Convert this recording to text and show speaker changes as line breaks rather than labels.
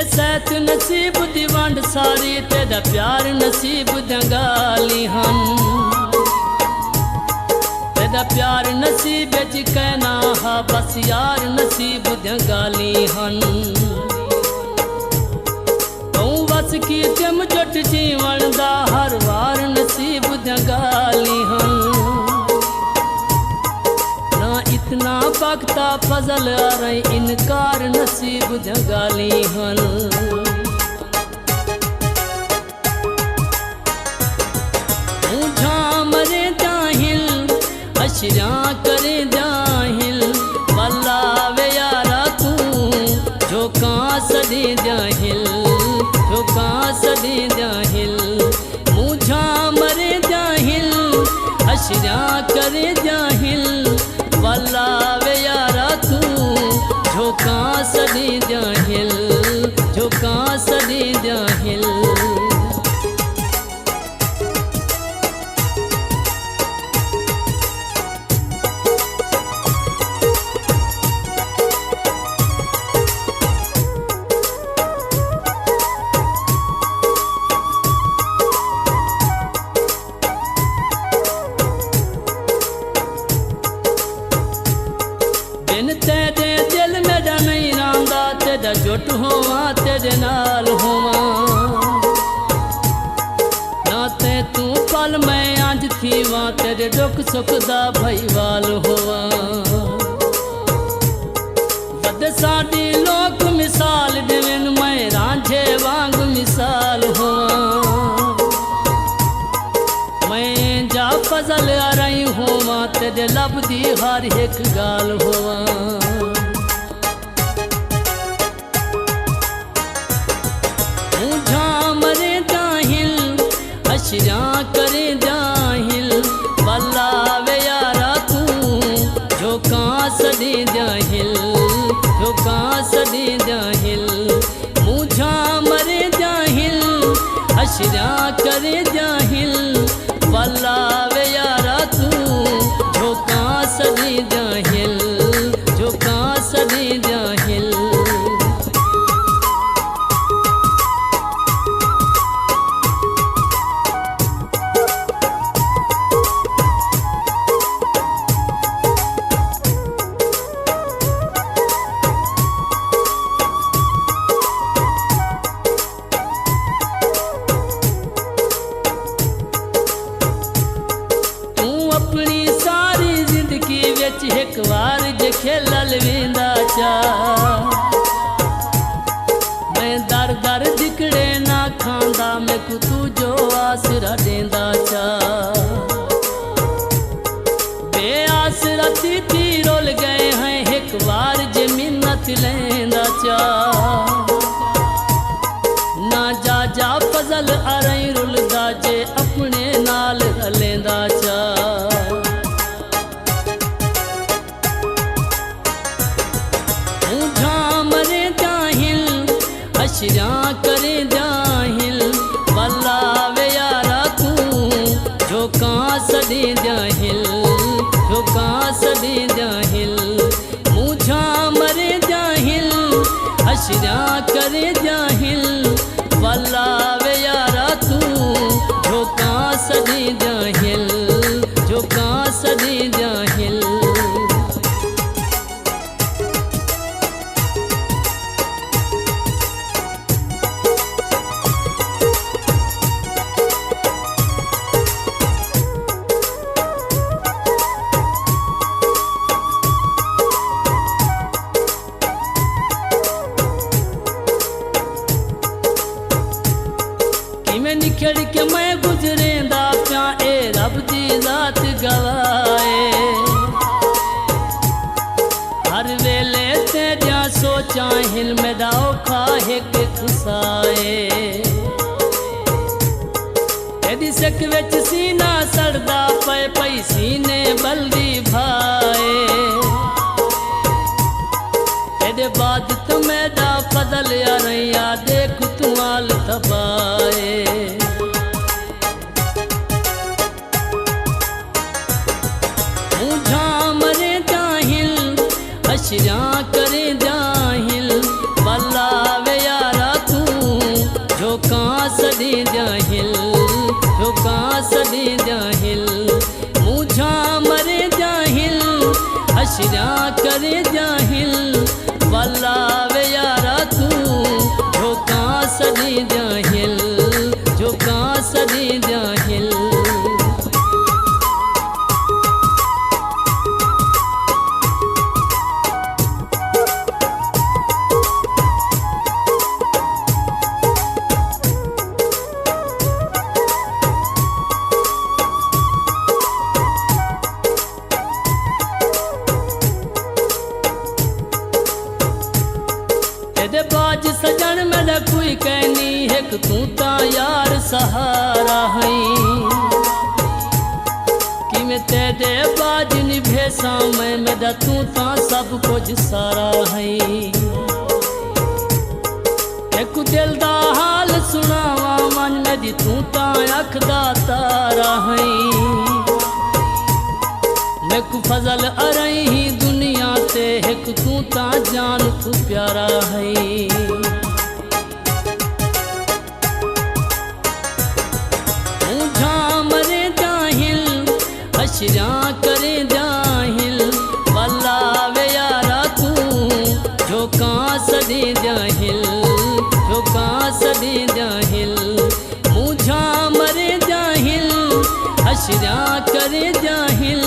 सैत नसीब दी वंड सारी तेरा प्यार नसीब दंगाली हन तेरा प्यार नसीब च कहना हा बस यार नसीब दंगाली हन तू बस की जम जट जीवन दा हर वार नसीब दंगाली हन ना इतना बख्ता फजल आ रही इनकार नसीब दंगाली हन मरे जाहिल अशरा करे जाहिल वल्ला वे यारा तू झोंका सदे जाहिल झोंका सदे जाहिल मुझा मरे जाहिल अशरा करे जाहिल वल्ला वे यारा तू झोंका सदे जाहिल झोंका सदे जाहिल तेरे दिल मेरा नहीं रांदा तेरा जुट होवा तेरे नाल होवा ना ते तू पल मैं अंज थीवा तेरे दुख सुख दा भाईवाल होवा वद साडी लोक मिसाल देवन मैं रांझे वांग मिसाल होवा मैं जा फजल आ रही होवा तेरे लब दी हर एक गाल होवा मुझा मरे जाहिल अशरा करे जाहिल वल्ला वे यारा तू झोंका सदे जाहिल झोंका सदे जाहिल मुझा मरे जाहिल अशरा करे जाहिल वल्ला वे यारा तू झोंका सदे जाहिल झोंका सदे जाहिल अपनी सारी जिंदगी विच एक बार जे खेलल वेंदा चा मैं दर दर दिकड़े ना खांदा मैं को तू जो आसरा देंदा चा बेआसरा थी रोल गए हैं एक बार जे मिन्नत लेंदा चा ना जा जा फजल आ रही रुलदा जे अपने नाल लेंदा चा अशरा करे जाहिल वल्ला वे यारा तू झोंका सदे जाहिल झोंका सदे जाहिल मुझा मरे जाहिल अशरा करे जाहिल वल्ला वे यारा तू झोंका सदे जाहिल झोंका सदे जाहिल निखड़ के मैं गुजरेंदा प्या ए रब दी जात गवाए हर वेले तेरिया सोचा हिल मेरा औखा एक खुसाए तेरी सक विच सीना सड़दा पे पई सीने बल्दी भाए तेरे बाद तो मेरा फजल आ रही देख तू आल तबाए मुझा मरे जाहिल अशरा करे जाहिल वल्ला वे यारा करे जाहिल वल्ला वे यारा तू झोका सदी जाहिल झोका सदी जाहिल तेरे बाज सजन मेरा कोई कहनी एक तू ता यार सहारा है कि मैं तेरे बाज निभेसा मैं मेरा तू ता सब कुछ सारा है एक दिल दा हाल सुनावा मन मेरी तू ता अख दा तारा है मैं को फजल अरही दुनिया ते एक तू ता जान तू प्यारा है तू झामरे जाहिल हशरा करे जाहिल वल्ला वे यारा तू झोका सदी जाहिल झोका सदी जाहिल मुझा मरे जाहिल हशरा करे जाहिल